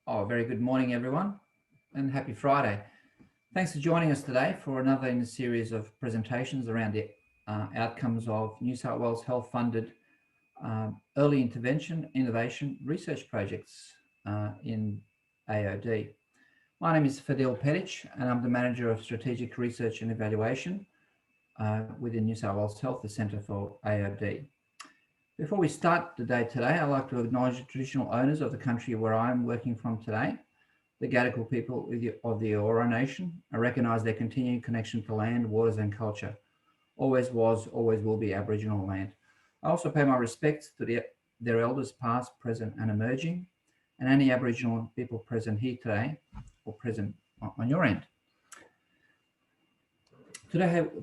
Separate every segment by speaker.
Speaker 1: Oh, very good morning, everyone, and happy Friday. Thanks for joining us today for another in a series of presentations around the outcomes of New South Wales Health-funded early intervention innovation research projects in AOD. My name is Fadil Petich, and I'm the Manager of Strategic Research and Evaluation within New South Wales Health, the Centre for AOD. Before we start the day today, I'd like to acknowledge the traditional owners of the country where I'm working from today, the Gadigal people of the Eora Nation. I recognise their continuing connection to land, waters and culture. Always was, always will be Aboriginal land. I also pay my respects to their elders past, present and emerging, and any Aboriginal people present here today or present on your end.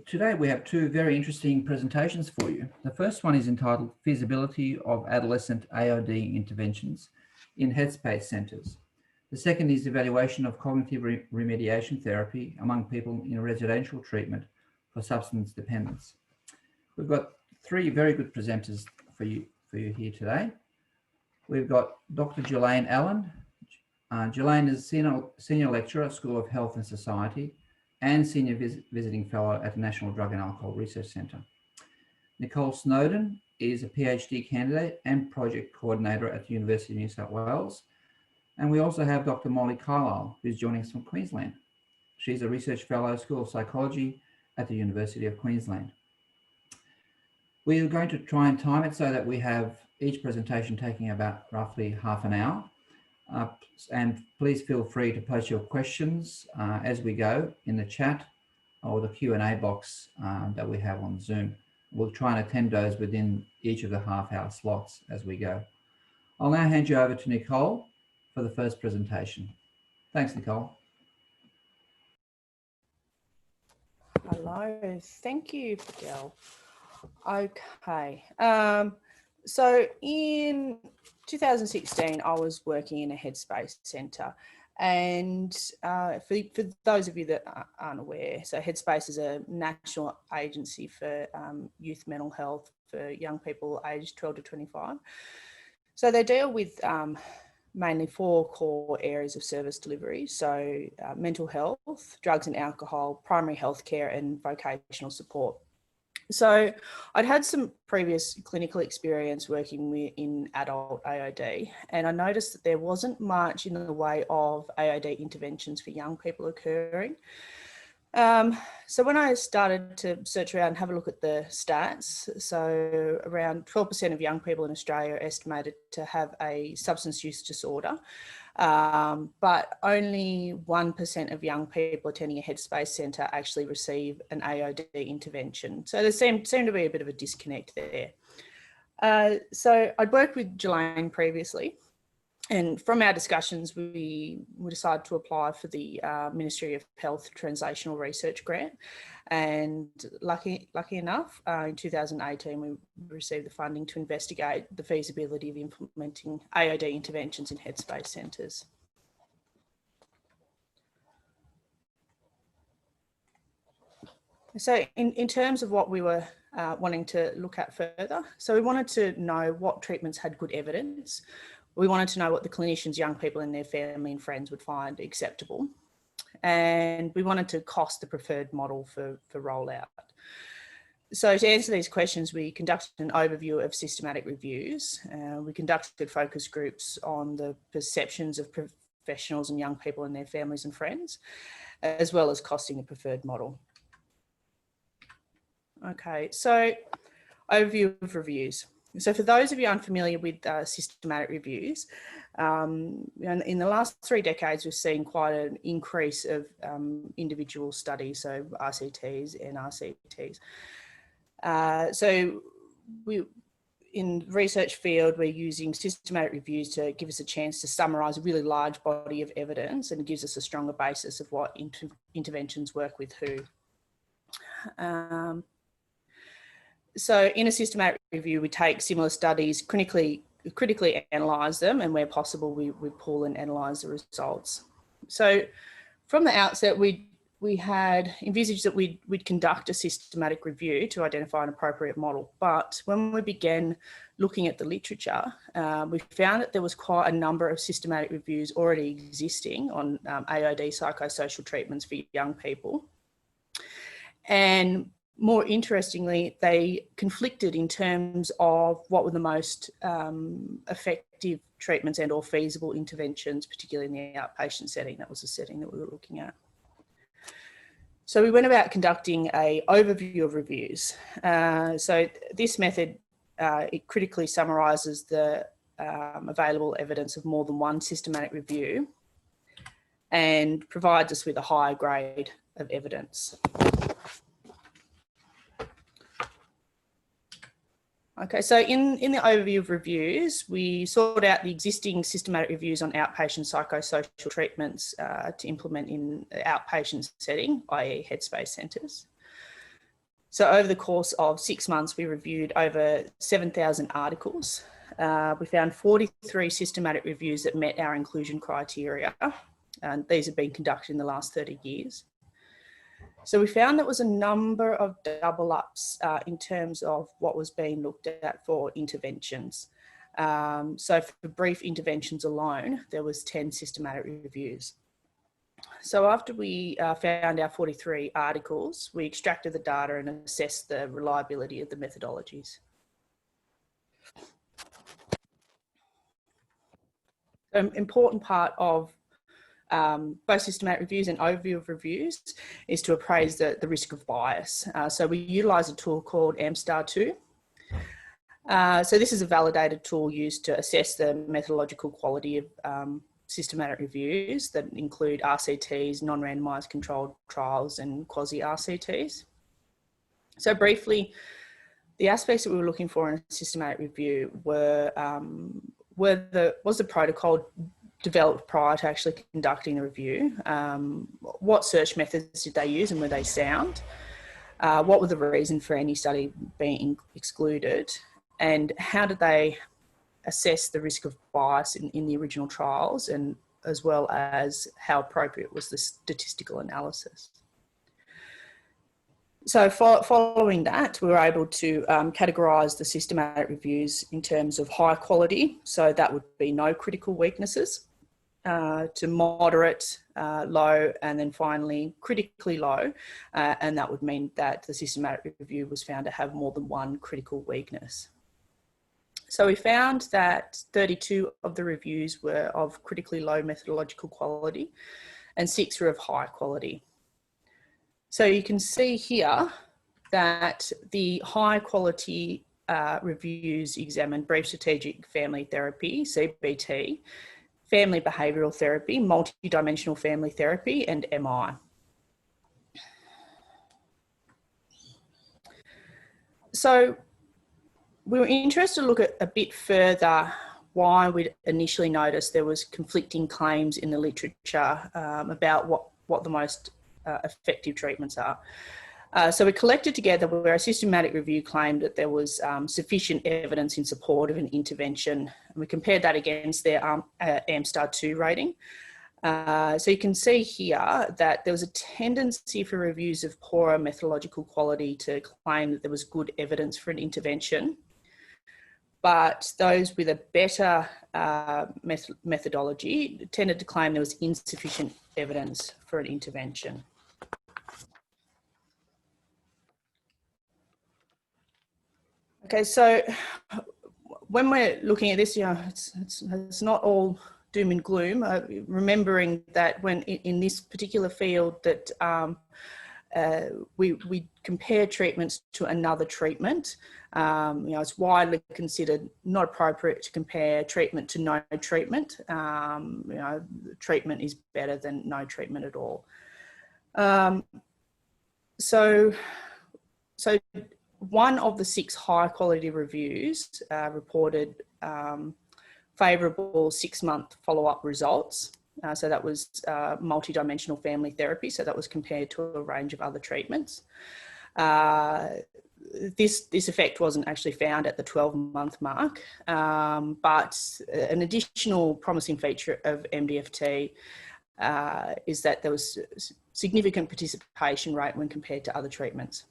Speaker 1: Today we have two very interesting presentations for you. The first one is entitled Feasibility of Adolescent AOD Interventions in Headspace Centres. The second is Evaluation of Cognitive Remediation Therapy among people in residential treatment for substance dependence. We've got three very good presenters for you here today. We've got Dr. Julaine Allan. Julaine is Senior Lecturer at School of Health and Society and Senior Visiting Fellow at the National Drug and Alcohol Research Centre. Nicole Snowdon is a PhD candidate and project coordinator at the University of New South Wales. And we also have Dr. Molly Carlisle, who's joining us from Queensland. She's a Research Fellow, School of Psychology at the University of Queensland. We are going to try and time it so that we have each presentation taking about roughly half an hour. And please feel free to post your questions as we go in the chat or the Q&A box that we have on Zoom. We'll try and attend those within each of the half-hour slots as we go. I'll now hand you over to Nicole for the first presentation. Thanks, Nicole.
Speaker 2: Hello, thank you, Fidel. Okay, so in 2016, I was working in a Headspace centre, and for those of you that aren't aware, so Headspace is a national agency for youth mental health for young people aged 12 to 25. So they deal with mainly four core areas of service delivery. So mental health, drugs and alcohol, primary health care and vocational support. So I'd had some previous clinical experience working in adult AOD, and I noticed that there wasn't much in the way of AOD interventions for young people occurring. So when I started to search around and have a look at the stats, so around 12% of young people in Australia are estimated to have a substance use disorder, but only 1% of young people attending a Headspace centre actually receive an AOD intervention. So there seemed to be a bit of a disconnect there. So I'd worked with Julaine previously, and from our discussions, we decided to apply for the Ministry of Health Translational Research Grant. And lucky enough, in 2018, we received the funding to investigate the feasibility of implementing AOD interventions in Headspace centres. So in terms of what we were wanting to look at further, so we wanted to know what treatments had good evidence. We wanted to know what the clinicians, young people and their family and friends would find acceptable. And we wanted to cost the preferred model for rollout. So to answer these questions, we conducted an overview of systematic reviews. We conducted focus groups on the perceptions of professionals and young people and their families and friends, as well as costing the preferred model. Okay, so overview of reviews. So for those of you unfamiliar with systematic reviews, in the last 3 decades, we've seen quite an increase of individual studies, so RCTs and RCTs. So in the research field, we're using systematic reviews to give us a chance to summarise a really large body of evidence, and gives us a stronger basis of what interventions work with who. So in a systematic review, we take similar studies, critically analyse them, and where possible, we pull and analyse the results. So from the outset, we we had envisaged that we'd conduct a systematic review to identify an appropriate model. But when we began looking at the literature, we found that there was quite a number of systematic reviews already existing on AOD psychosocial treatments for young people. And more interestingly, they conflicted in terms of what were the most effective treatments and or feasible interventions, particularly in the outpatient setting. That was the setting that we were looking at. So we went about conducting an overview of reviews. So this method, it critically summarises the available evidence of more than one systematic review and provides us with a higher grade of evidence. Okay, so in the overview of reviews, we sought out the existing systematic reviews on outpatient psychosocial treatments to implement in the outpatient setting, i.e. Headspace centres. So over the course of 6 months, we reviewed over 7,000 articles. We found 43 systematic reviews that met our inclusion criteria, and these have been conducted in the last 30 years. So we found there was a number of double ups in terms of what was being looked at for interventions. So for brief interventions alone, there was 10 systematic reviews. So after we found our 43 articles, we extracted the data and assessed the reliability of the methodologies. An important part of both systematic reviews and overview of reviews is to appraise the risk of bias. So we utilise a tool called AMSTAR2. So this is a validated tool used to assess the methodological quality of systematic reviews that include RCTs, non-randomised controlled trials and quasi-RCTs. So briefly, the aspects that we were looking for in a systematic review were was the protocol developed prior to actually conducting the review? What search methods did they use and were they sound? What were the reason for any study being excluded? And how did they assess the risk of bias in the original trials, and as well as how appropriate was the statistical analysis? So following that, we were able to categorise the systematic reviews in terms of high quality, so that would be no critical weaknesses, to moderate, low, and then finally critically low, and that would mean that the systematic review was found to have more than one critical weakness. So we found that 32 of the reviews were of critically low methodological quality and 6 were of high quality. So you can see here that the high quality reviews examined brief strategic family therapy, CBT, family behavioural therapy, multidimensional family therapy, and MI. So we were interested to look at a bit further why we'd initially noticed there was conflicting claims in the literature about what the most effective treatments are. So we collected together where a systematic review claimed that there was sufficient evidence in support of an intervention, and we compared that against their AMSTAR2 rating. So you can see here that there was a tendency for reviews of poorer methodological quality to claim that there was good evidence for an intervention, but those with a better methodology tended to claim there was insufficient evidence for an intervention. Okay, so when we're looking at this, you know, it's not all doom and gloom. Remembering that when in this particular field that we compare treatments to another treatment, you know, it's widely considered not appropriate to compare treatment to no treatment. You know, treatment is better than no treatment at all. So one of the 6 high quality reviews reported favourable 6-month follow-up results. So that was multidimensional family therapy. So that was compared to a range of other treatments. This effect wasn't actually found at the 12-month mark, but an additional promising feature of MDFT is that there was significant participation rate when compared to other treatments.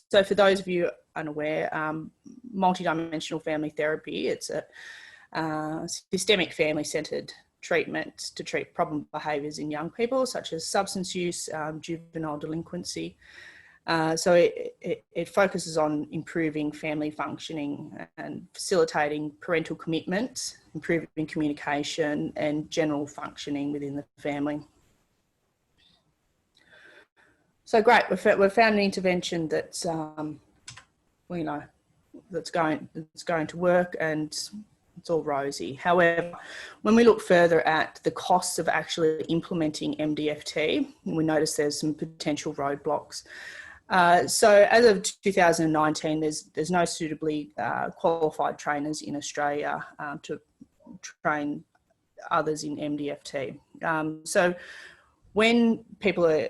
Speaker 2: So for those of you unaware, multidimensional family therapy, it's a systemic family-centred treatment to treat problem behaviours in young people, such as substance use, juvenile delinquency. So it focuses on improving family functioning and facilitating parental commitment, improving communication and general functioning within the family. So great, we've found an intervention that's, that's going to work, and it's all rosy. However, when we look further at the costs of actually implementing MDFT, we notice there's some potential roadblocks. So as of 2019, there's no suitably qualified trainers in Australia to train others in MDFT. So when people are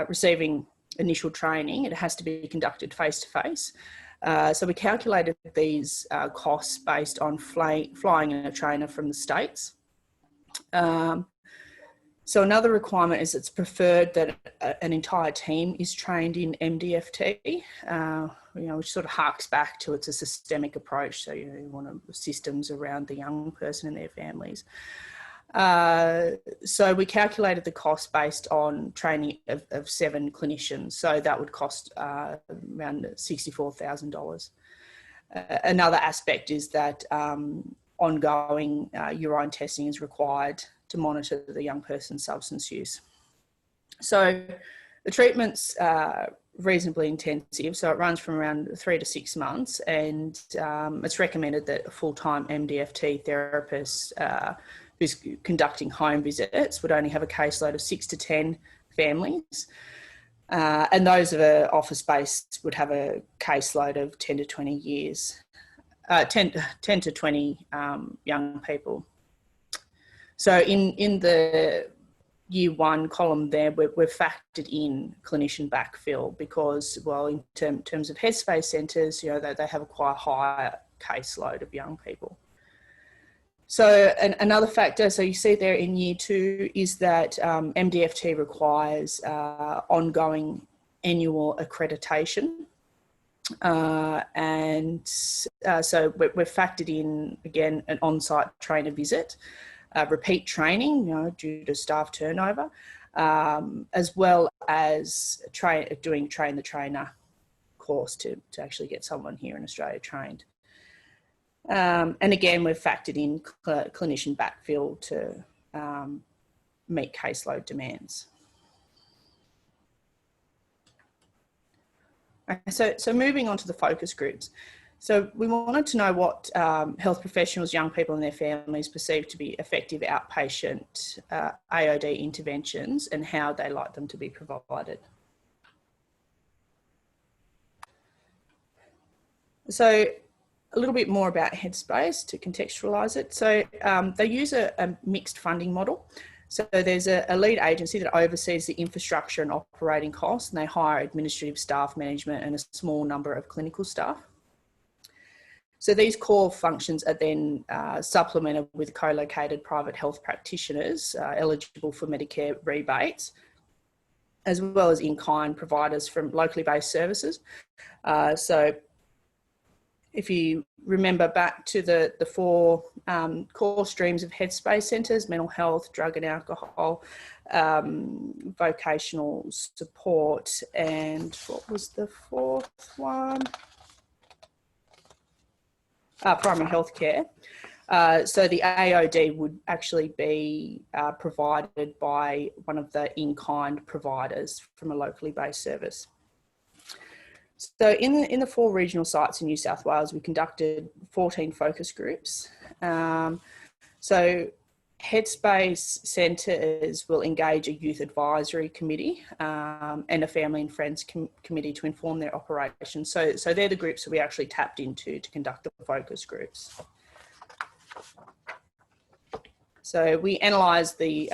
Speaker 2: receiving initial training, it has to be conducted face-to-face. So we calculated these costs based on flying in a trainer from the States. So another requirement is it's preferred that an entire team is trained in MDFT, which sort of harks back to it's a systemic approach. So you want systems around the young person and their families. So we calculated the cost based on training of 7 clinicians. So that would cost around $64,000. Another aspect is that ongoing urine testing is required to monitor the young person's substance use. So the treatment's reasonably intensive, so it runs from around 3 to 6 months, and it's recommended that a full-time MDFT therapist who's conducting home visits would only have a caseload of 6 to 10 families, and those of an office-based would have a caseload of 10 to 20 years, 10 to 20 young people. So in the year 1 column there, we've factored in clinician backfill because, well, in terms of Headspace centres, they have a quite higher caseload of young people. So another factor, so you see there in year 2, is that MDFT requires ongoing annual accreditation. So we've factored in, again, an on-site trainer visit, repeat training, due to staff turnover, as well as doing train the trainer course to actually get someone here in Australia trained. And again, we've factored in clinician backfill to meet caseload demands. Okay, so moving on to the focus groups. So we wanted to know what health professionals, young people and their families perceive to be effective outpatient AOD interventions and how they like them to be provided. So a little bit more about Headspace to contextualise it. So they use a mixed funding model. So there's a lead agency that oversees the infrastructure and operating costs, and they hire administrative staff, management and a small number of clinical staff. So these core functions are then supplemented with co-located private health practitioners eligible for Medicare rebates, as well as in-kind providers from locally based services. So if you remember back to the 4 core streams of Headspace centres: mental health, drug and alcohol, vocational support, and what was the 4th one? Primary healthcare. So the AOD would actually be provided by one of the in-kind providers from a locally based service. So in the 4 regional sites in New South Wales, we conducted 14 focus groups. So Headspace centres will engage a youth advisory committee and a family and friends committee to inform their operations. So they're the groups that we actually tapped into to conduct the focus groups. So we analysed the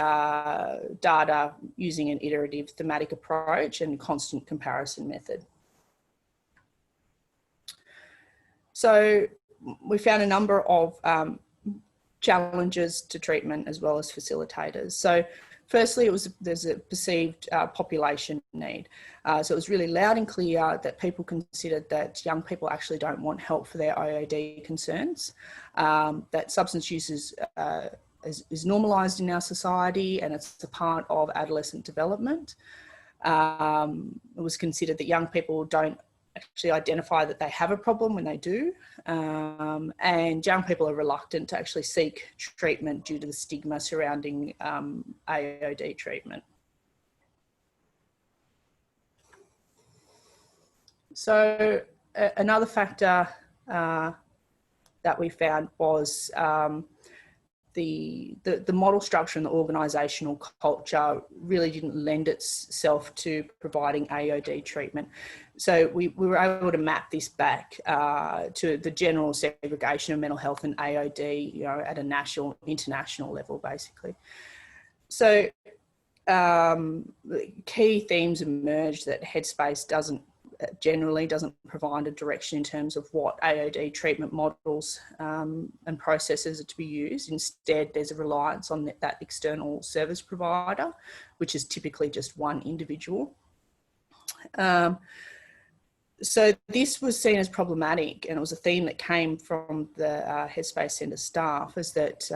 Speaker 2: data using an iterative thematic approach and constant comparison method. So we found a number of challenges to treatment as well as facilitators. So Firstly, there's a perceived population need. So it was really loud and clear that people considered that young people actually don't want help for their AOD concerns, that substance use is normalised in our society and it's a part of adolescent development. It was considered that young people don't actually identify that they have a problem when they do, and young people are reluctant to actually seek treatment due to the stigma surrounding AOD treatment. So another factor that we found was the model structure and the organisational culture really didn't lend itself to providing AOD treatment. So we were able to map this back to the general segregation of mental health and AOD, you know, at a national, international level, basically. So key themes emerged that Headspace generally doesn't provide a direction in terms of what AOD treatment models and processes are to be used. Instead, there's a reliance on that external service provider, which is typically just one individual. So this was seen as problematic, and it was a theme that came from the Headspace Centre staff, is that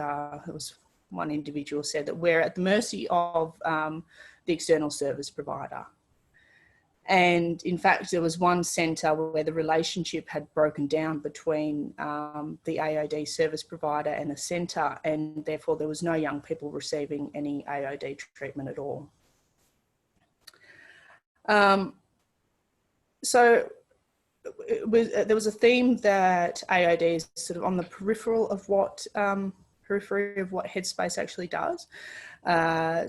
Speaker 2: it was one individual said that we're at the mercy of the external service provider. And in fact, there was one centre where the relationship had broken down between the AOD service provider and the centre, and therefore there was no young people receiving any AOD treatment at all. So there was a theme that AOD is sort of on the periphery of what Headspace actually does.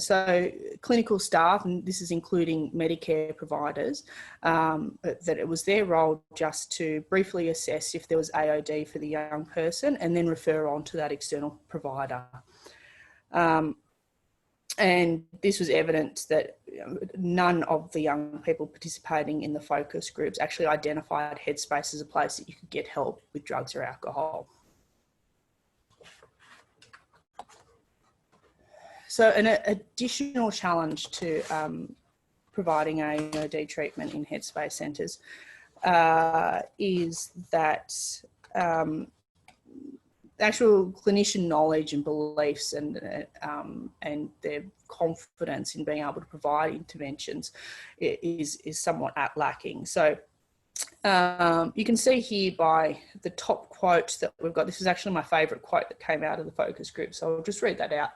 Speaker 2: So clinical staff, and this is including Medicare providers, that it was their role just to briefly assess if there was AOD for the young person and then refer on to that external provider. And this was evident that none of the young people participating in the focus groups actually identified Headspace as a place that you could get help with drugs or alcohol. So an additional challenge to providing AOD treatment in Headspace centres is that actual clinician knowledge and beliefs and their confidence in being able to provide interventions is somewhat lacking. So you can see here by the top quote that we've got, this is actually my favourite quote that came out of the focus group, so I'll just read that out.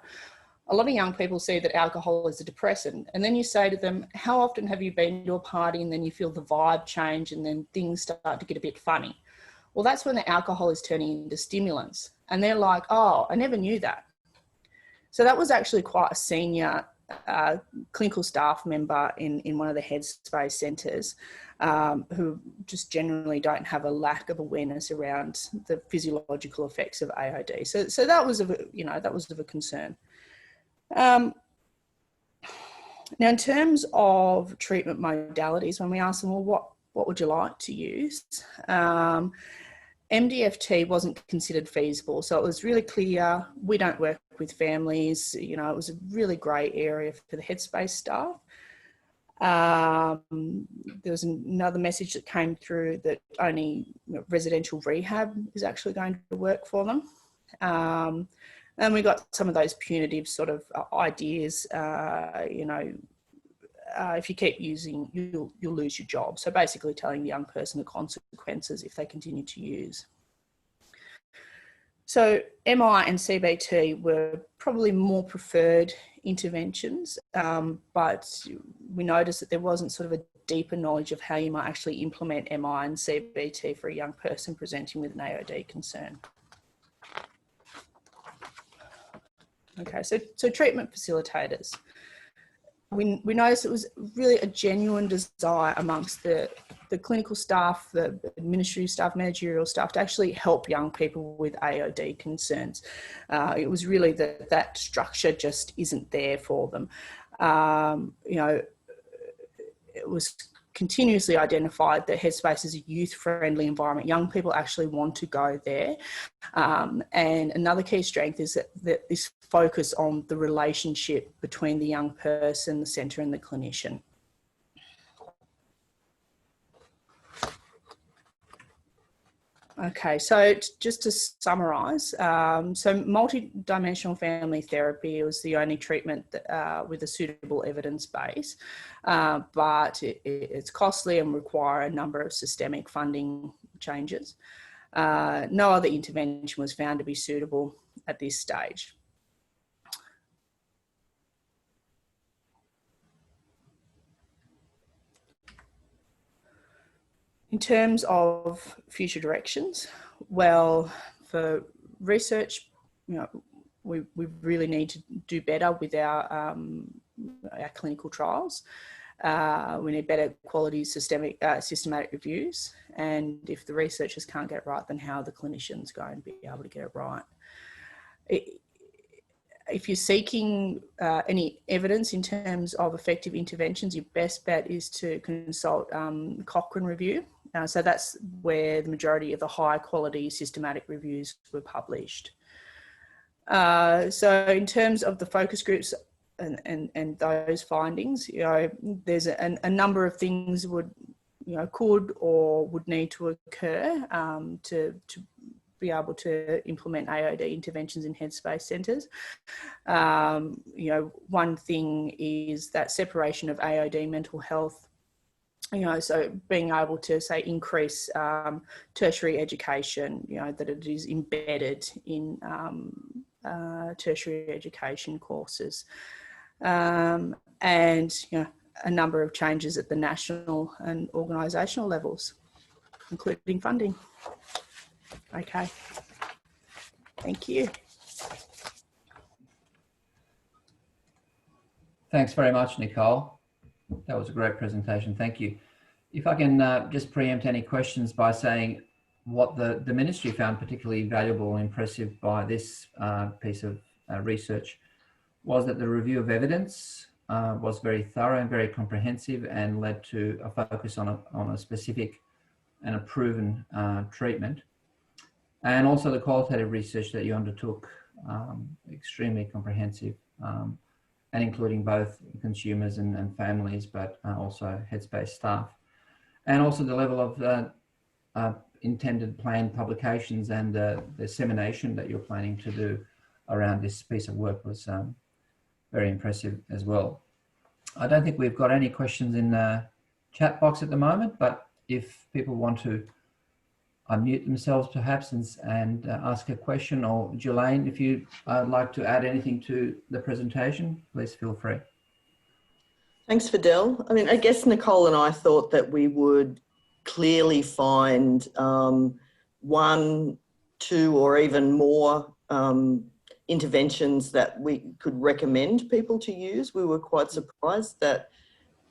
Speaker 2: A lot of young people see that alcohol is a depressant, and then you say to them, how often have you been to a party and then you feel the vibe change and then things start to get a bit funny? Well, that's when the alcohol is turning into stimulants. And they're like, oh, I never knew that. So that was actually quite a senior clinical staff member in one of the Headspace centres who just generally don't have a lack of awareness around the physiological effects of AOD. So that was of a concern. Now, in terms of treatment modalities, when we asked them, well, what would you like to use? MDFT wasn't considered feasible. So it was really clear, we don't work with families. You know, it was a really grey area for the Headspace staff. There was another message that came through that only residential rehab is actually going to work for them. And we got some of those punitive sort of ideas, if you keep using, you'll lose your job. So basically telling the young person the consequences if they continue to use. So MI and CBT were probably more preferred interventions, but we noticed that there wasn't sort of a deeper knowledge of how you might actually implement MI and CBT for a young person presenting with an AOD concern. Okay, so treatment facilitators. We noticed it was really a genuine desire amongst the clinical staff, the administrative staff, managerial staff to actually help young people with AOD concerns. It was really that structure just isn't there for them. It was continuously identified that Headspace is a youth-friendly environment. Young people actually want to go there. And another key strength is that this focus on the relationship between the young person, the centre and the clinician. Okay, so just to summarise, so multidimensional family therapy was the only treatment that, with a suitable evidence base, but it's costly and require a number of systemic funding changes. No other intervention was found to be suitable at this stage. In terms of future directions, well, for research, you know, we really need to do better with our clinical trials. We need better quality systematic reviews, and if the researchers can't get it right, then how are the clinicians going to be able to get it right? If you're seeking any evidence in terms of effective interventions, your best bet is to consult Cochrane review. So that's where the majority of the high quality systematic reviews were published. So in terms of the focus groups and those findings, you know, there's a number of things would, you know, could or would need to occur to be able to implement AOD interventions in Headspace centres. You know, one thing is that separation of AOD mental health, you know, so being able to, say, increase tertiary education, you know, that it is embedded in tertiary education courses. And, you know, a number of changes at the national and organisational levels, including funding. Okay, thank you.
Speaker 1: Thanks very much, Nicole. That was a great presentation. Thank you. If I can just preempt any questions by saying what the ministry found particularly valuable and impressive by this piece of research was that the review of evidence was very thorough and very comprehensive and led to a focus on a specific and a proven treatment. And also the qualitative research that you undertook, extremely comprehensive, and including both consumers and families, but also Headspace staff. And also the level of intended planned publications and the dissemination that you're planning to do around this piece of work was very impressive as well. I don't think we've got any questions in the chat box at the moment, but if people want to unmute themselves perhaps and ask a question, or Julaine, if you'd like to add anything to the presentation, please feel free.
Speaker 3: Thanks, Fidel. I mean, I guess Nicole and I thought that we would clearly find one, two, or even more interventions that we could recommend people to use. We were quite surprised that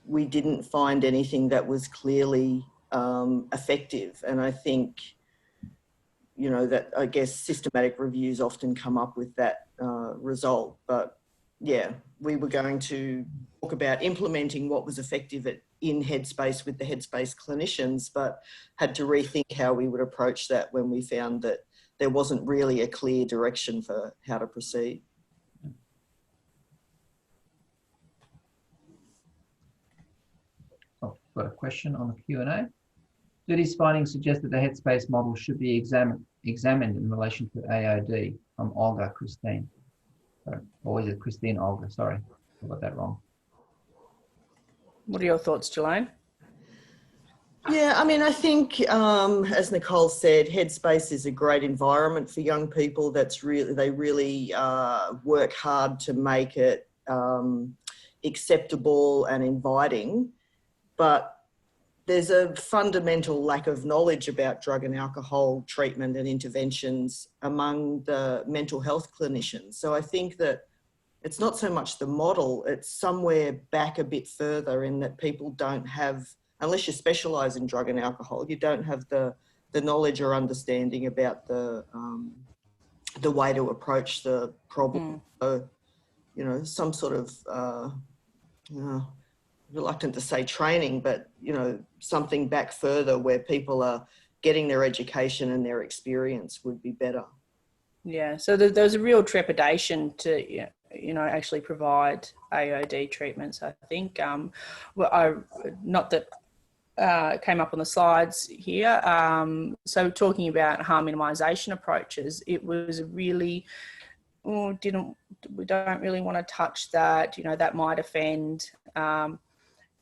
Speaker 3: we didn't find anything that was clearly effective. And I think, you know, that I guess systematic reviews often come up with that result. But yeah, we were going to talk about implementing what was effective in Headspace with the Headspace clinicians, but had to rethink how we would approach that when we found that there wasn't really a clear direction for how to proceed.
Speaker 1: Oh, got a question on the Q&A. Do these findings suggest that the Headspace model should be examined in relation to AOD? From Olga Christine. Sorry. Or is it Christine Olga? Sorry, I got that wrong.
Speaker 2: What are your thoughts, Julaine?
Speaker 3: Yeah, I mean, I think, as Nicole said, Headspace is a great environment for young people. They really work hard to make it acceptable and inviting, but there's a fundamental lack of knowledge about drug and alcohol treatment and interventions among the mental health clinicians. So I think that it's not so much the model, it's somewhere back a bit further in that people don't have, unless you specialise in drug and alcohol, you don't have the knowledge or understanding about the way to approach the problem. So, you know, some sort of reluctant to say training, but, you know, something back further where people are getting their education and their experience would be better.
Speaker 2: Yeah, so there's a real trepidation to, you know, actually provide AOD treatments. I think, well, not that came up on the slides here. So talking about harm minimisation approaches, it was really, we don't really want to touch that. You know, that might offend.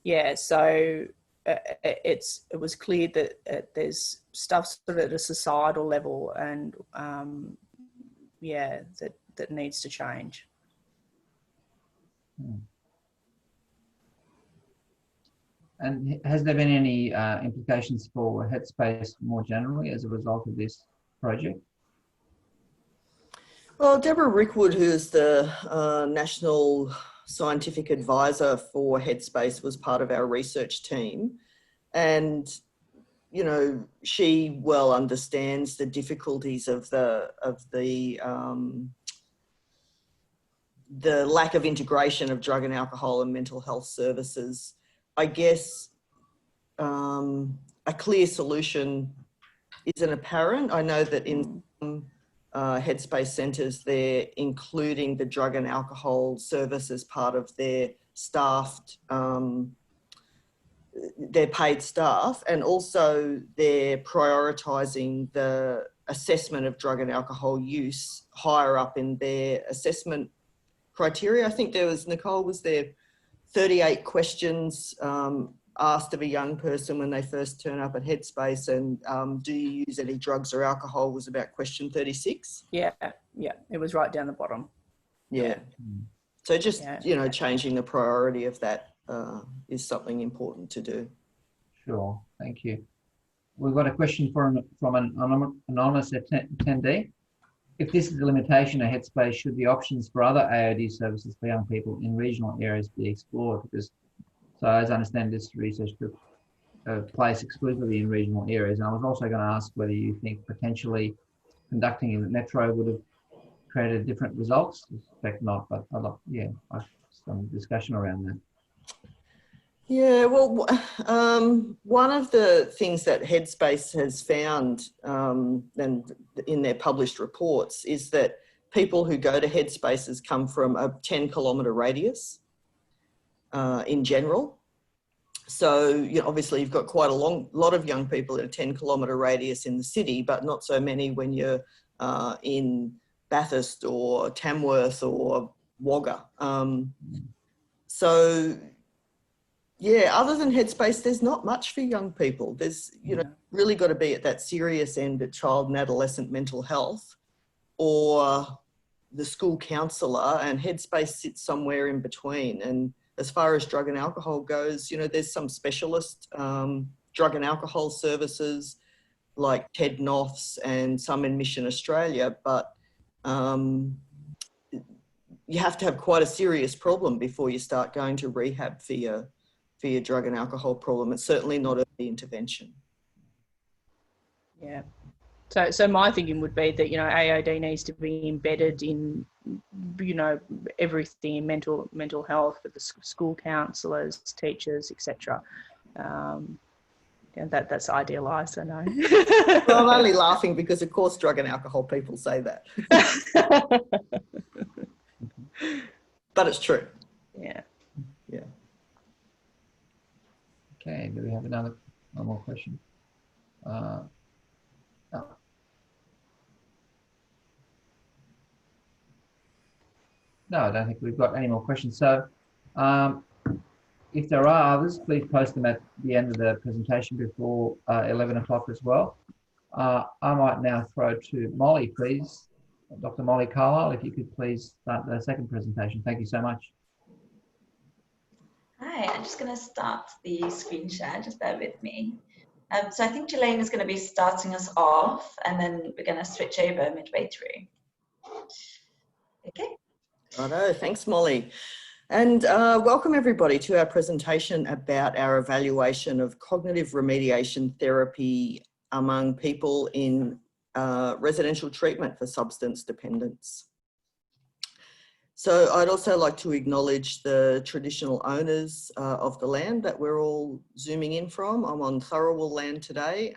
Speaker 2: Yeah, so it was clear that there's stuff sort of at a societal level, and yeah, that needs to change.
Speaker 1: And has there been any implications for Headspace more generally as a result of this project?
Speaker 3: Well, Debra Rickwood, who's the National Scientific Advisor for Headspace, was part of our research team. And, you know, she well understands the difficulties of the lack of integration of drug and alcohol and mental health services. I guess a clear solution isn't apparent. I know that in some Headspace centres, they're including the drug and alcohol service as part of their staffed, their paid staff, and also they're prioritising the assessment of drug and alcohol use higher up in their assessment criteria. I think there was, Nicole, was there 38 questions asked of a young person when they first turn up at Headspace, and do you use any drugs or alcohol was about question 36.
Speaker 2: Yeah, it was right down the bottom.
Speaker 3: Yeah. So just, you know, changing the priority of that is something important to do.
Speaker 1: Sure, thank you. We've got a question from an anonymous attendee. If this is a limitation of Headspace, should the options for other AOD services for young people in regional areas be explored? Because, so as I understand, this research took place exclusively in regional areas. And I was also going to ask whether you think potentially conducting in the metro would have created different results. I suspect not, but yeah, some discussion around that.
Speaker 3: Yeah, well, one of the things that Headspace has found and in their published reports is that people who go to Headspaces come from a 10-kilometre radius in general. So, you know, obviously you've got quite a lot of young people in a 10-kilometre radius in the city, but not so many when you're in Bathurst or Tamworth or Wagga. So, yeah, other than Headspace, there's not much for young people. There's, you know, really got to be at that serious end of child and adolescent mental health or the school counsellor, and Headspace sits somewhere in between. And as far as drug and alcohol goes, you know, there's some specialist drug and alcohol services like TED Noths and some in Mission Australia, but you have to have quite a serious problem before you start going to rehab for your drug and alcohol problem. It's certainly not early intervention.
Speaker 2: Yeah. So my thinking would be that, you know, AOD needs to be embedded in, you know, everything in mental health with the school counsellors, teachers, etc. And that's idealised, I know.
Speaker 3: Well, I'm only laughing because, of course, drug and alcohol people say that. But it's true.
Speaker 2: Yeah.
Speaker 3: Yeah.
Speaker 1: Okay, do we have one more question? No. No, I don't think we've got any more questions. So if there are others, please post them at the end of the presentation before 11 o'clock as well. I might now throw to Molly, please. Dr. Molly Carlisle, if you could please start the second presentation. Thank you so much.
Speaker 4: Hi, I'm just going to start the screen share, just bear with me. So I think Julaine is going to be starting us off, and then we're going to switch over midway through. Okay.
Speaker 3: Righto, thanks, Molly. And welcome everybody to our presentation about our evaluation of cognitive remediation therapy among people in residential treatment for substance dependence. So I'd also like to acknowledge the traditional owners of the land that we're all zooming in from. I'm on Tharawal land today,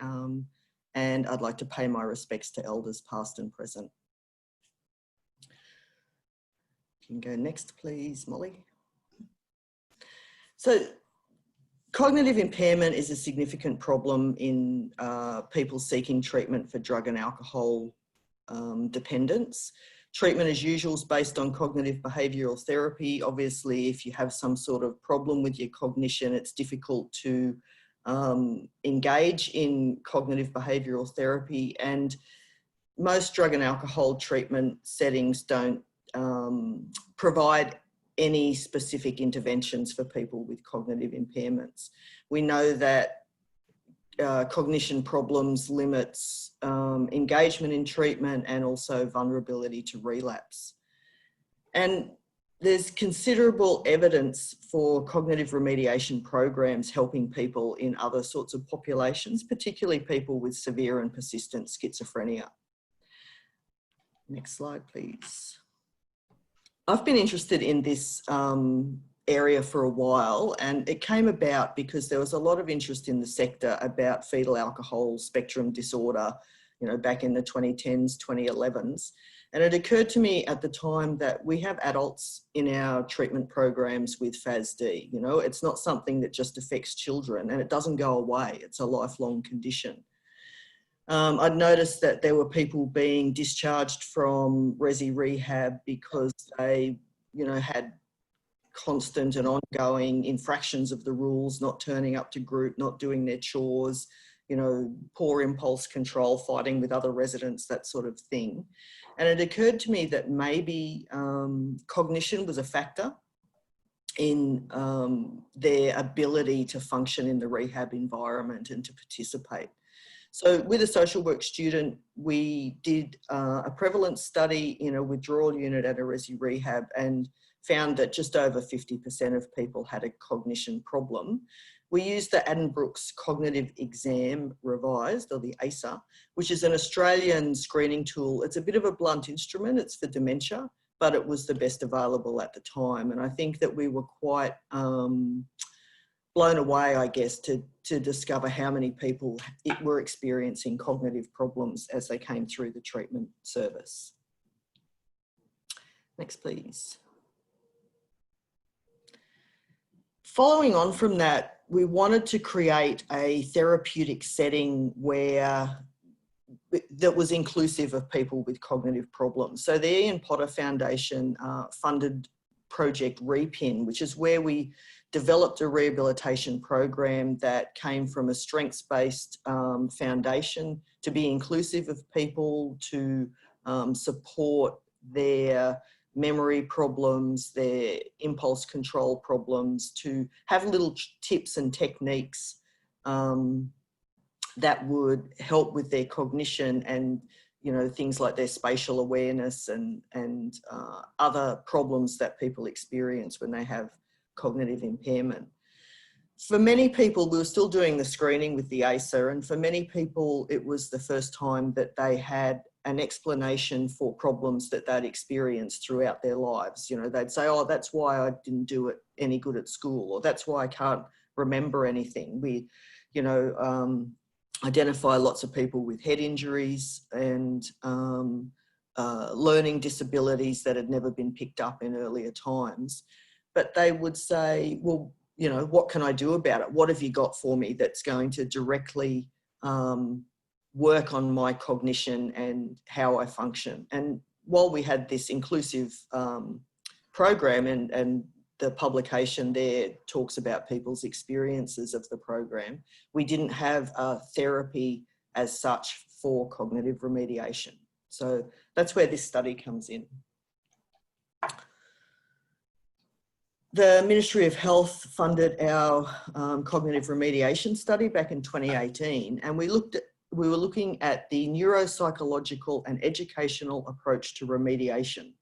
Speaker 3: and I'd like to pay my respects to elders past and present. You can go next, please, Molly. So cognitive impairment is a significant problem in people seeking treatment for drug and alcohol dependence. Treatment as usual is based on cognitive behavioural therapy. Obviously, if you have some sort of problem with your cognition, it's difficult to engage in cognitive behavioural therapy, and most drug and alcohol treatment settings don't provide any specific interventions for people with cognitive impairments. We know that cognition problems limits engagement in treatment and also vulnerability to relapse. And there's considerable evidence for cognitive remediation programs helping people in other sorts of populations, particularly people with severe and persistent schizophrenia. Next slide, please. I've been interested in this area for a while, and it came about because there was a lot of interest in the sector about fetal alcohol spectrum disorder, you know, back in the 2010s, 2011s. And it occurred to me at the time that we have adults in our treatment programs with FASD. You know, it's not something that just affects children, and it doesn't go away. It's a lifelong condition. I'd noticed that there were people being discharged from resi rehab because they, you know, had constant and ongoing infractions of the rules, not turning up to group, not doing their chores, you know, poor impulse control, fighting with other residents, that sort of thing. And it occurred to me that maybe cognition was a factor in their ability to function in the rehab environment and to participate. So with a social work student, we did a prevalence study in a withdrawal unit at a resi rehab and found that just over 50% of people had a cognition problem. We used the Addenbrooke's Cognitive Exam Revised, or the ACER, which is an Australian screening tool. It's a bit of a blunt instrument, it's for dementia, but it was the best available at the time. And I think that we were quite blown away, I guess, to discover how many people were experiencing cognitive problems as they came through the treatment service. Next, please. Following on from that, we wanted to create a therapeutic setting that was inclusive of people with cognitive problems. So the Ian Potter Foundation funded Project Repin, which is where we developed a rehabilitation program that came from a strengths-based foundation to be inclusive of people, to support their memory problems, their impulse control problems, to have little tips and techniques that would help with their cognition and, you know, things like their spatial awareness and other problems that people experience when they have cognitive impairment. For many people, we were still doing the screening with the ACER, and for many people, it was the first time that they had an explanation for problems that they'd experienced throughout their lives. You know, they'd say, oh, that's why I didn't do it any good at school, or that's why I can't remember anything. We, you know, identify lots of people with head injuries and learning disabilities that had never been picked up in earlier times. But they would say, well, you know, what can I do about it? What have you got for me that's going to directly work on my cognition and how I function? And while we had this inclusive program, and the publication there talks about people's experiences of the program, we didn't have a therapy as such for cognitive remediation. So that's where this study comes in. The Ministry of Health funded our cognitive remediation study back in 2018, and we were looking at the neuropsychological and educational approach to remediation.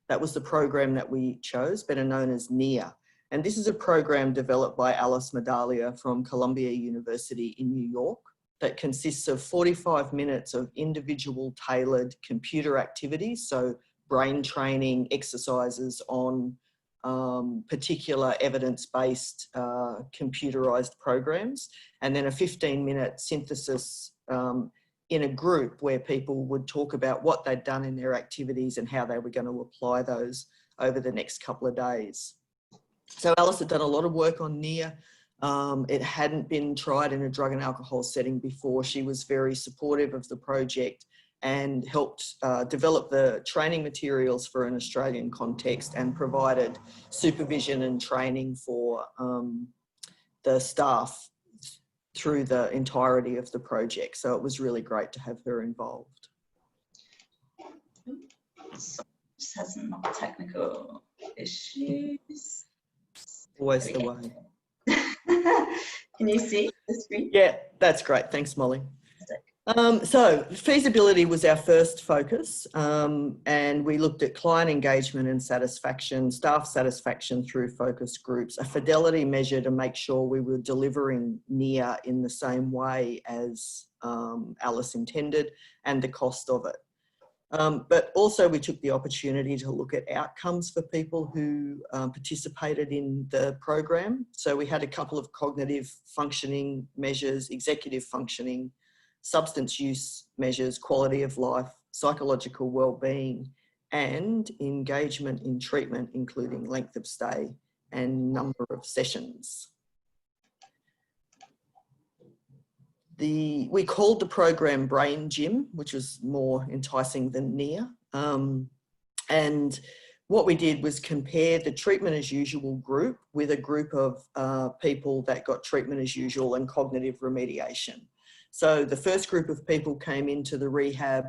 Speaker 3: That was the program that we chose, better known as NEAR. And this is a program developed by Alice Medalia from Columbia University in New York that consists of 45 minutes of individual tailored computer activities, so brain training exercises on particular evidence-based computerized programs, and then a 15-minute synthesis in a group where people would talk about what they'd done in their activities and how they were going to apply those over the next couple of days. So Alice had done a lot of work on NIA. It hadn't been tried in a drug and alcohol setting before. She was very supportive of the project and helped develop the training materials for an Australian context and provided supervision and training for the staff through the entirety of the project. So it was really great to have her involved.
Speaker 4: So just has some technical issues.
Speaker 3: Always the way.
Speaker 4: Can you see the screen?
Speaker 3: Yeah, that's great. Thanks, Molly. So feasibility was our first focus, and we looked at client engagement and satisfaction, staff satisfaction through focus groups, a fidelity measure to make sure we were delivering NIA in the same way as Alice intended, and the cost of it. But also we took the opportunity to look at outcomes for people who participated in the program. So we had a couple of cognitive functioning measures, executive functioning, substance use measures, quality of life, psychological well-being, and engagement in treatment, including length of stay and number of sessions. We called the program Brain Gym, which was more enticing than NIA. And what we did was compare the treatment as usual group with a group of people that got treatment as usual and cognitive remediation. So the first group of people came into the rehab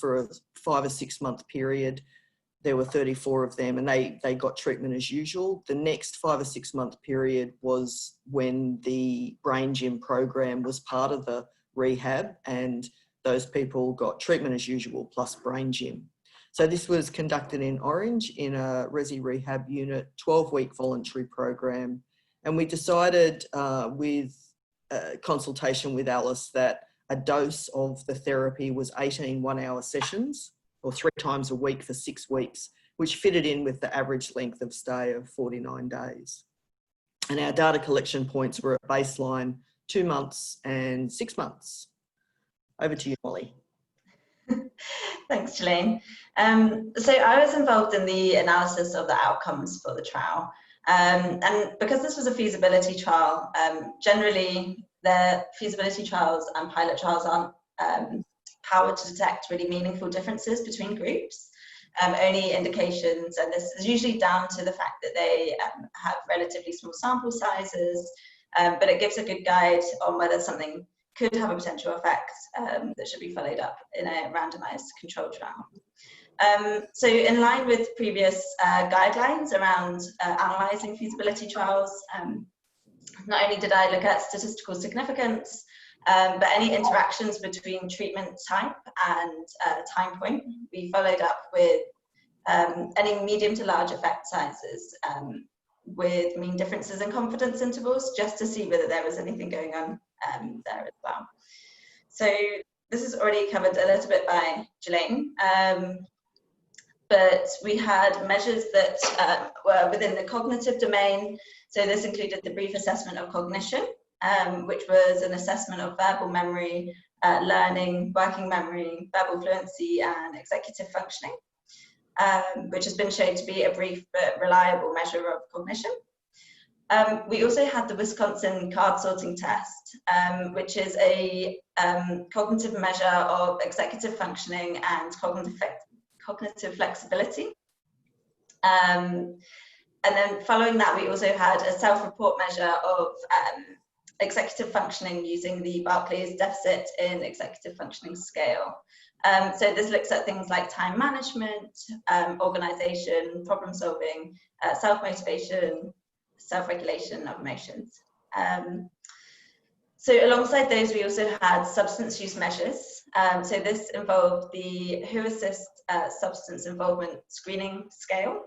Speaker 3: for a 5 or 6 month period. There were 34 of them, and they got treatment as usual. The next 5 or 6 month period was when the Brain Gym program was part of the rehab, and those people got treatment as usual plus Brain Gym. So this was conducted in Orange in a resi rehab unit, 12-week voluntary program. And we decided with consultation with Alice that a dose of the therapy was 18 one-hour sessions, or 3 times a week for 6 weeks, which fitted in with the average length of stay of 49 days. And our data collection points were at baseline 2 months and 6 months. Over to you, Molly.
Speaker 4: Thanks, Julaine. So I was involved in the analysis of the outcomes for the trial. And because this was a feasibility trial, generally the feasibility trials and pilot trials aren't powered to detect really meaningful differences between groups. Only indications, and this is usually down to the fact that they have relatively small sample sizes, but it gives a good guide on whether something could have a potential effect that should be followed up in a randomized controlled trial. So in line with previous guidelines around analysing feasibility trials, not only did I look at statistical significance, but any interactions between treatment type and time point, we followed up with any medium to large effect sizes with mean differences in confidence intervals, just to see whether there was anything going on there as well. So this is already covered a little bit by Julaine, but we had measures that were within the cognitive domain. So this included the brief assessment of cognition, which was an assessment of verbal memory, learning, working memory, verbal fluency, and executive functioning, which has been shown to be a brief but reliable measure of cognition. We also had the Wisconsin card sorting test, which is a cognitive measure of executive functioning and cognitive flexibility. And then following that, we also had a self-report measure of executive functioning using the Barclay's Deficit in Executive Functioning Scale. So this looks at things like time management, organisation, problem solving, self-motivation, self-regulation of emotions. So alongside those, we also had substance use measures. So this involved the WHO Assist Substance Involvement Screening Scale.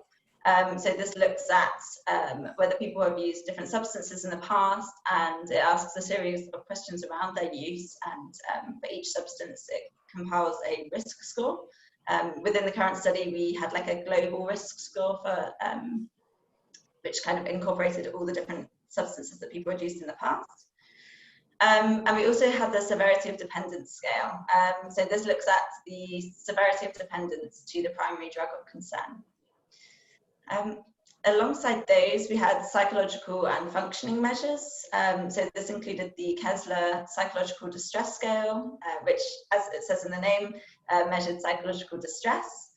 Speaker 4: So this looks at whether people have used different substances in the past, and it asks a series of questions around their use, and for each substance it compiles a risk score Within the current study, we had like a global risk score for which kind of incorporated all the different substances that people had used in the past. And we also had the severity of dependence scale. So this looks at the severity of dependence to the primary drug of concern. Alongside those, we had psychological and functioning measures. So this included the Kessler psychological distress scale, which, as it says in the name, measured psychological distress.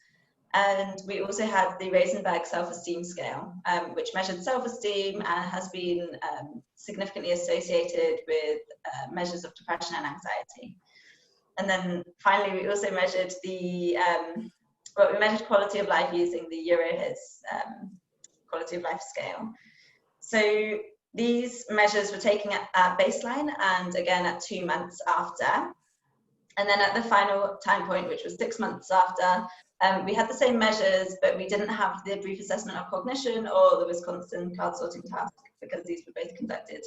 Speaker 4: And we also had the Rosenberg self-esteem scale, which measured self-esteem and has been significantly associated with measures of depression and anxiety. And then finally, we also measured the, we measured quality of life using the EIIF quality of life scale. So these measures were taken at baseline and again at 2 months after. And then at the final time point, which was 6 months after, we had the same measures, but we didn't have the brief assessment of cognition or the Wisconsin card sorting task because these were both conducted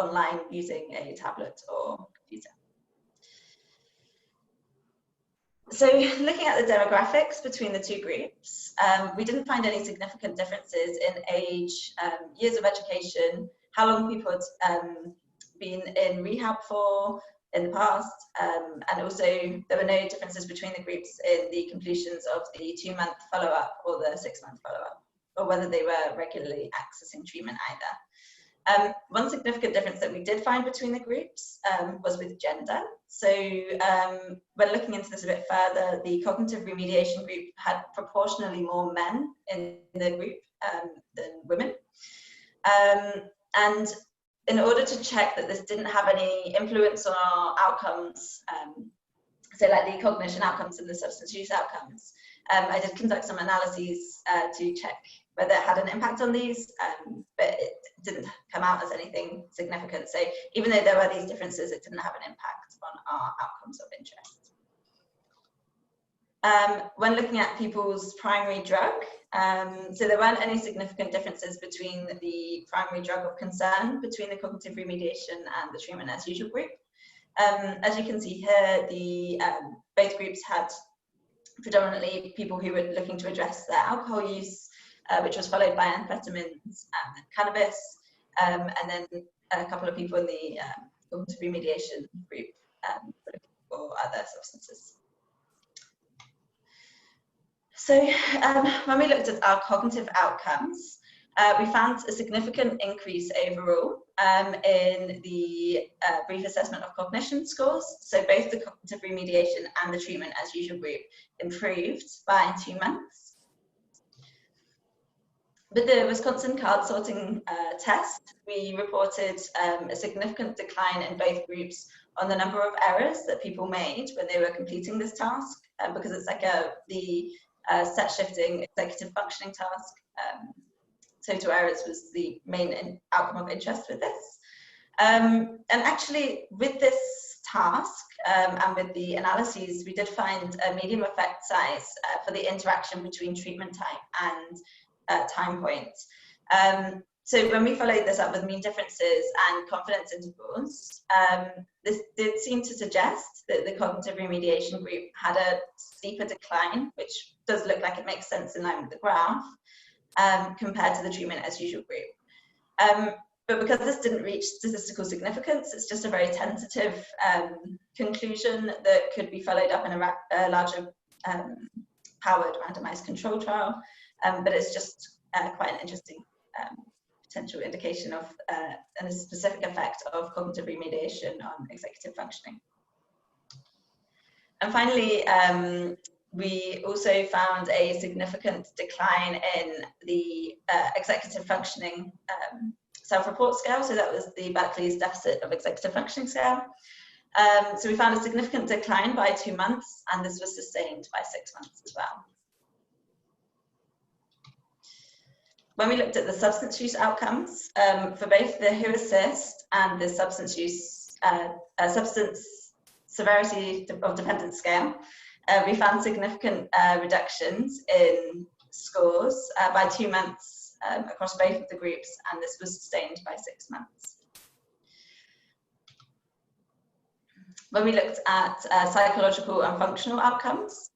Speaker 4: online using a tablet or computer. So looking at the demographics between the two groups, we didn't find any significant differences in age, years of education, how long people had been in rehab for in the past, and also there were no differences between the groups in the completions of the 2-month follow-up or the 6-month follow-up, or whether they were regularly accessing treatment either. One significant difference that we did find between the groups was with gender. So when looking into this a bit further, the cognitive remediation group had proportionally more men in the group than women. And in order to check that this didn't have any influence on our outcomes, so like the cognition outcomes and the substance use outcomes, I did conduct some analyses to check whether it had an impact on these, but it didn't come out as anything significant. So even though there were these differences, it didn't have an impact on our outcomes of interest. When looking at people's primary drug, so there weren't any significant differences between the primary drug of concern between the cognitive remediation and the treatment as usual group. As you can see here, the both groups had predominantly people who were looking to address their alcohol use, which was followed by amphetamines and cannabis, and then a couple of people in the cognitive remediation group for other substances. So when we looked at our cognitive outcomes, we found a significant increase overall in the brief assessment of cognition scores. So both the cognitive remediation and the treatment as usual group improved by 2 months. With the Wisconsin card sorting test, we reported a significant decline in both groups on the number of errors that people made when they were completing this task, because it's like the set shifting executive functioning task. Total errors was the main outcome of interest with this. And actually with this task and with the analyses, we did find a medium effect size for the interaction between treatment time and time points. So when we followed this up with mean differences and confidence intervals, this did seem to suggest that the cognitive remediation group had a steeper decline, which does look like it makes sense in line with the graph, compared to the treatment as usual group. But because this didn't reach statistical significance, it's just a very tentative conclusion that could be followed up in a larger powered randomized control trial. But it's just quite an interesting potential indication of a specific effect of cognitive remediation on executive functioning. And finally, we also found a significant decline in the executive functioning self-report scale. So that was the Berkeley's deficit of executive functioning scale. So we found a significant decline by 2 months, and this was sustained by 6 months as well. When we looked at the substance use outcomes, for both the WHO assist and the substance use, substance severity of dependence scale, we found significant reductions in scores by 2 months across both of the groups, and this was sustained by 6 months. when we looked at psychological and functional outcomes.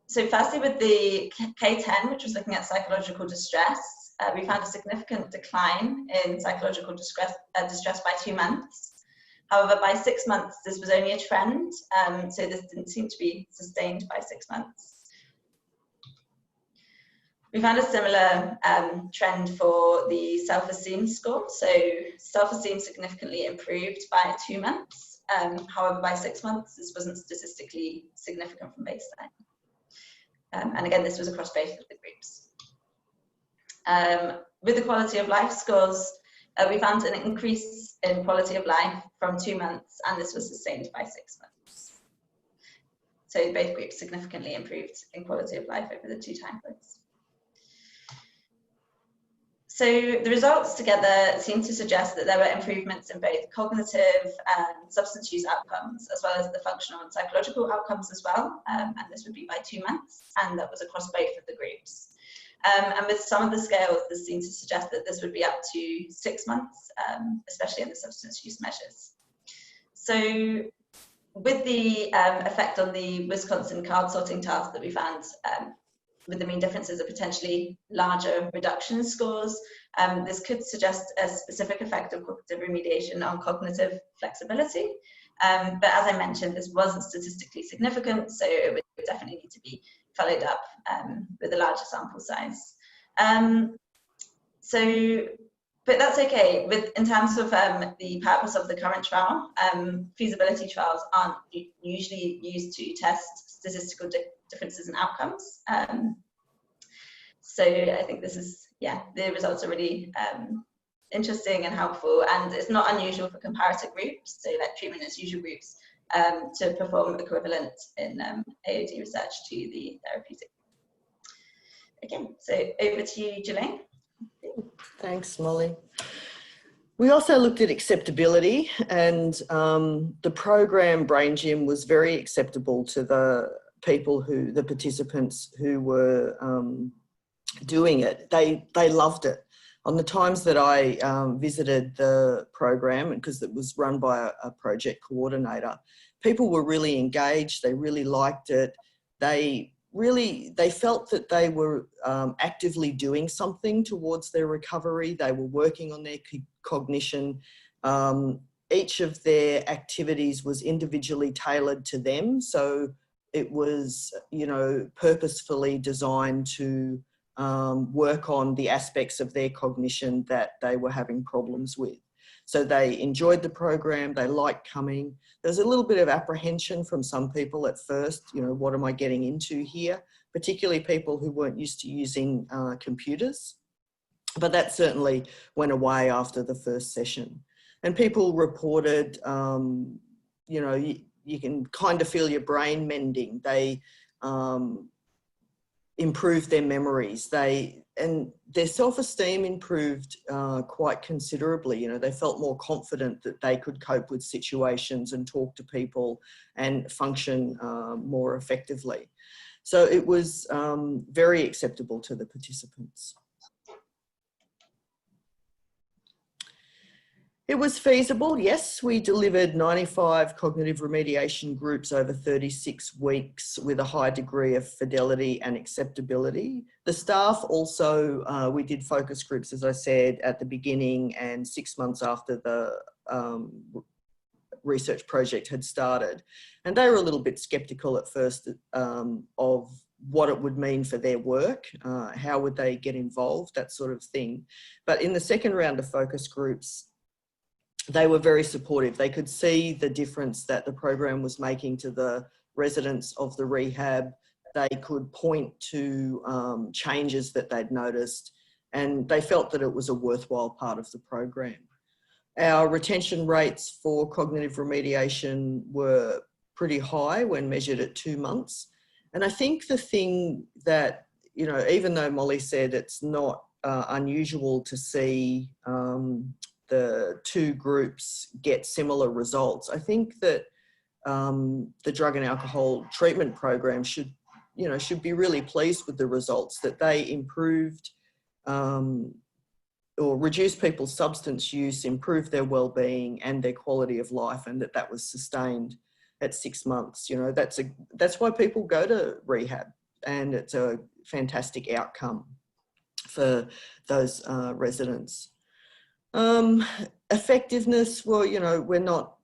Speaker 4: So firstly, with the K10, which was looking at psychological distress, we found a significant decline in psychological distress by 2 months. However, by 6 months, this was only a trend, so this didn't seem to be sustained by 6 months. We found a similar trend for the self-esteem score. So self-esteem significantly improved by 2 months. However, by 6 months, this wasn't statistically significant from baseline. And again, this was across both of the groups. With the quality of life scores, we found an increase in quality of life from 2 months, and this was sustained by 6 months. So both groups significantly improved in quality of life over the 2 time points. So the results together seem to suggest that there were improvements in both cognitive and substance use outcomes, as well as the functional and psychological outcomes as well. And this would be by 2 months, and that was across both of the groups. And with some of the scales, this seems to suggest that this would be up to 6 months, especially in the substance use measures. So with the effect on the Wisconsin card sorting task that we found, with the mean differences of potentially larger reduction scores, this could suggest a specific effect of cognitive remediation on cognitive flexibility. But as I mentioned, this wasn't statistically significant, so it would definitely need to be followed up with a larger sample size. But that's okay. In terms of the purpose of the current trial, feasibility trials aren't usually used to test statistical differences in outcomes. So I think this is, the results are really interesting and helpful, and it's not unusual for comparator groups, so like treatment as usual groups, to perform equivalent in AOD research to the therapeutic. Okay, so over to you, Julaine.
Speaker 3: Thanks, Molly. We also looked at acceptability, and the program Brain Gym was very acceptable to the participants who were doing it. They loved it. On the times that I visited the program, because it was run by a project coordinator, people were really engaged. They really liked it. They felt that they were actively doing something towards their recovery. They were working on their cognition. Each of their activities was individually tailored to them. So it was, purposefully designed to work on the aspects of their cognition that they were having problems with. So they enjoyed the program, they liked coming. There's a little bit of apprehension from some people at first, what am I getting into here? Particularly people who weren't used to using computers. But that certainly went away after the first session. And people reported, you can kind of feel your brain mending. They improved their memories. And their self-esteem improved quite considerably. They felt more confident that they could cope with situations and talk to people and function more effectively. So it was very acceptable to the participants. It was feasible, yes. We delivered 95 cognitive remediation groups over 36 weeks with a high degree of fidelity and acceptability. The staff also, we did focus groups, as I said, at the beginning and 6 months after the research project had started. And they were a little bit skeptical at first of what it would mean for their work, how would they get involved, that sort of thing. But in the second round of focus groups, they were very supportive. They could see the difference that the program was making to the residents of the rehab. They could point to changes that they'd noticed, and they felt that it was a worthwhile part of the program. Our retention rates for cognitive remediation were pretty high when measured at 2 months. And I think the thing that, even though Molly said it's not unusual to see the two groups get similar results, I think that the drug and alcohol treatment program should be really pleased with the results, that they improved or reduce people's substance use, improve their well-being and their quality of life, and that was sustained at 6 months. You know, that's why people go to rehab, and it's a fantastic outcome for those residents. Effectiveness, well, you know, we're not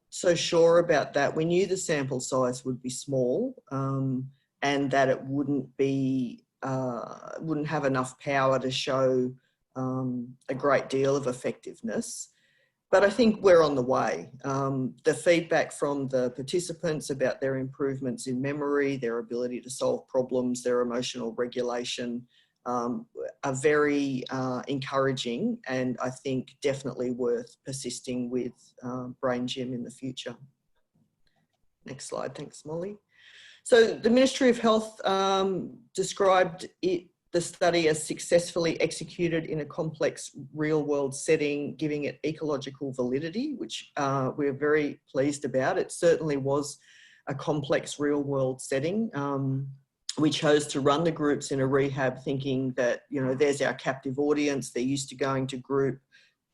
Speaker 3: so sure about that. We knew the sample size would be small, and that it wouldn't have enough power to show a great deal of effectiveness. But I think we're on the way. The feedback from the participants about their improvements in memory, their ability to solve problems, their emotional regulation are very encouraging, and I think definitely worth persisting with Brain Gym in the future. Next slide, thanks Molly. So the Ministry of Health described the study as successfully executed in a complex real-world setting, giving it ecological validity, which we're very pleased about. It certainly was a complex real-world setting. We chose to run the groups in a rehab thinking that, you know, there's our captive audience. They're used to going to group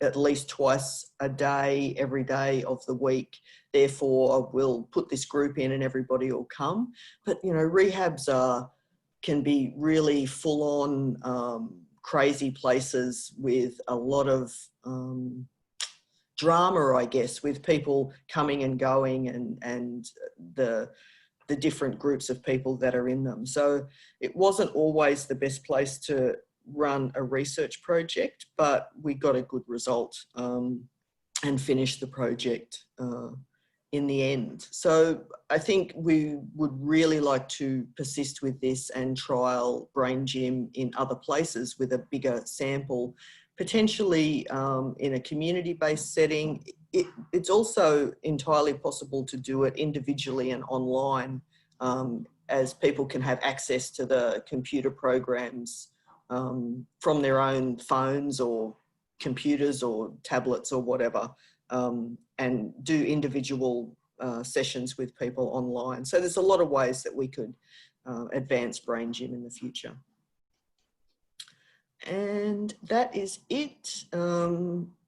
Speaker 3: at least twice a day, every day of the week. Therefore, we'll put this group in and everybody will come. But, you know, rehabs can be really full-on crazy places with a lot of drama, I guess, with people coming and going and the different groups of people that are in them. So it wasn't always the best place to run a research project, but we got a good result and finished the project in the end. So I think we would really like to persist with this and trial Brain Gym in other places with a bigger sample, potentially in a community-based setting. It's also entirely possible to do it individually and online, as people can have access to the computer programs from their own phones or computers or tablets or whatever, and do individual sessions with people online. So there's a lot of ways that we could advance Brain Gym in the future. And that is it.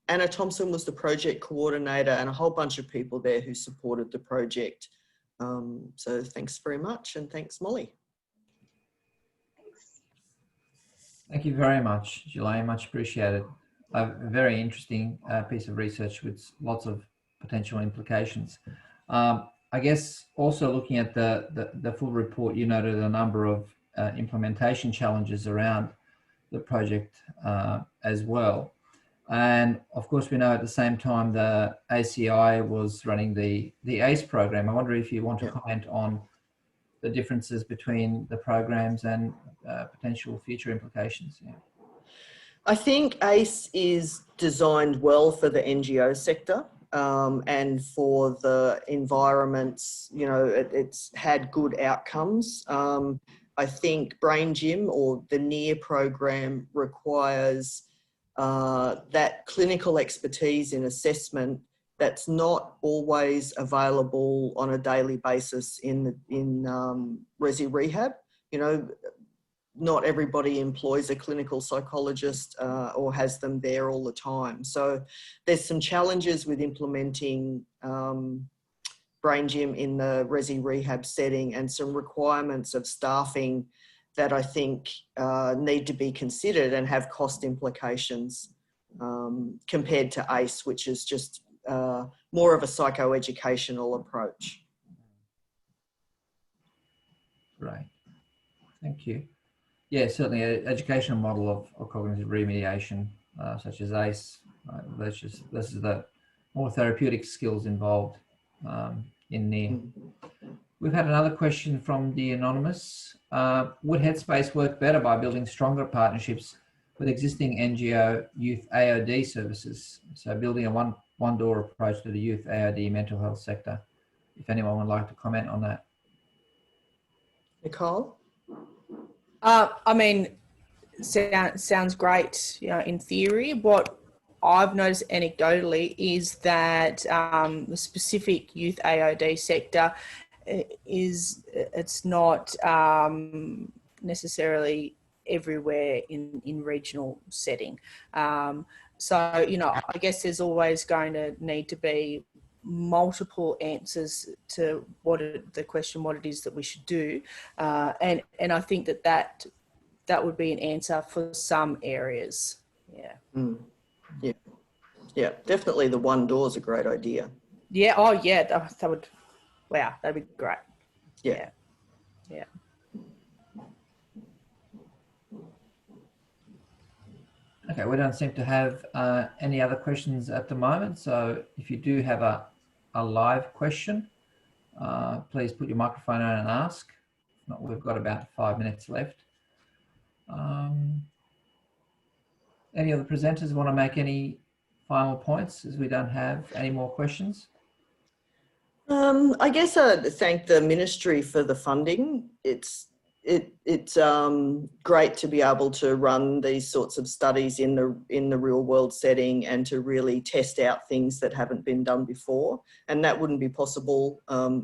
Speaker 3: Anna Thompson was the project coordinator, and a whole bunch of people there who supported the project. So thanks very much, and thanks Molly.
Speaker 1: Thank you very much, Julaine, much appreciated. A very interesting piece of research with lots of potential implications. I guess also looking at the full report, you noted a number of implementation challenges around the project as well. And of course, we know at the same time the ACI was running the ACE program. I wonder if you want to comment on the differences between the programs and potential future implications. Yeah.
Speaker 3: I think ACE is designed well for the NGO sector and for the environments. You know, it's had good outcomes. I think Brain Gym or the NEAR program requires that clinical expertise in assessment that's not always available on a daily basis in resi rehab. You know, not everybody employs a clinical psychologist or has them there all the time. So there's some challenges with implementing Brain Gym in the resi rehab setting, and some requirements of staffing that I think need to be considered and have cost implications compared to ACE, which is just more of a psychoeducational approach.
Speaker 1: Right, thank you. Yeah, certainly an educational model of cognitive remediation, such as ACE, this is the more therapeutic skills involved in NEAR. We've had another question from the anonymous. Would Headspace work better by building stronger partnerships with existing NGO youth AOD services? So building a one-door approach to the youth AOD mental health sector. If anyone would like to comment on that.
Speaker 3: Nicole?
Speaker 2: I mean, sounds great, you know, in theory. What I've noticed anecdotally is that the specific youth AOD sector it's not necessarily everywhere in regional setting. So, you know, I guess there's always going to need to be multiple answers to the question, what it is that we should do. And I think that would be an answer for some areas. Yeah.
Speaker 3: Yeah. Yeah. Definitely the one door is a great idea.
Speaker 2: Yeah. Oh, yeah. That would, wow, that'd be great.
Speaker 3: Yeah.
Speaker 2: Yeah.
Speaker 1: Okay, we don't seem to have any other questions at the moment. So if you do have a live question, please put your microphone on and ask. If not, we've got about 5 minutes left. Any other presenters want to make any final points, as we don't have any more questions?
Speaker 3: I guess I'd thank the ministry for the funding. It's great to be able to run these sorts of studies in the real world setting and to really test out things that haven't been done before. And that wouldn't be possible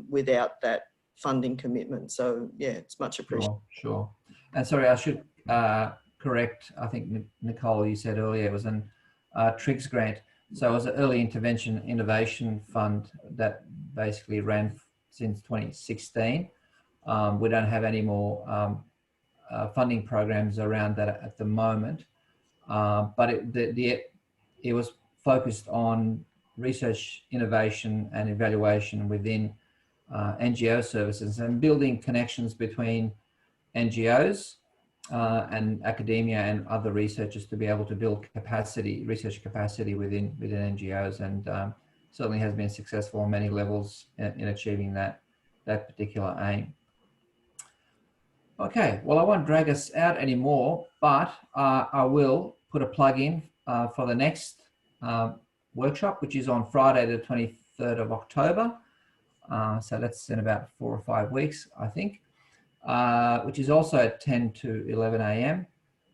Speaker 3: without that funding commitment. So yeah, it's much appreciated.
Speaker 1: Sure. And sorry, I should correct, I think Nicole, you said earlier, it was an TRIGS grant. So it was an early intervention innovation fund that basically ran since 2016. We don't have any more funding programs around that at the moment, but it was focused on research, innovation and evaluation within NGO services and building connections between NGOs and academia and other researchers to be able to build capacity, research capacity within NGOs, and certainly has been successful on many levels in achieving that particular aim. Okay, well, I won't drag us out anymore, but I will put a plug in for the next workshop, which is on Friday, the 23rd of October. So that's in about 4 or 5 weeks, I think, which is also at 10 to 11 a.m.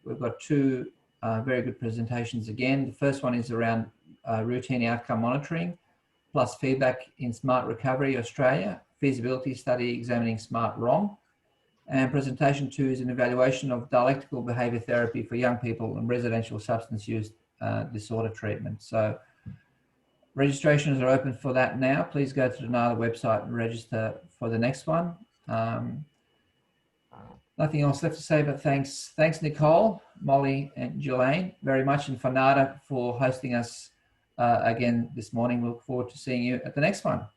Speaker 1: We've got 2 very good presentations again. The first one is around routine outcome monitoring, plus feedback in Smart Recovery Australia, feasibility study examining Smart ROM. And presentation 2 is an evaluation of dialectical behaviour therapy for young people and residential substance use disorder treatment. So registrations are open for that now. Please go to the NALA website and register for the next one. Nothing else left to say, but thanks Nicole, Molly and Julaine very much, and for NADA for hosting us again this morning. We look forward to seeing you at the next one.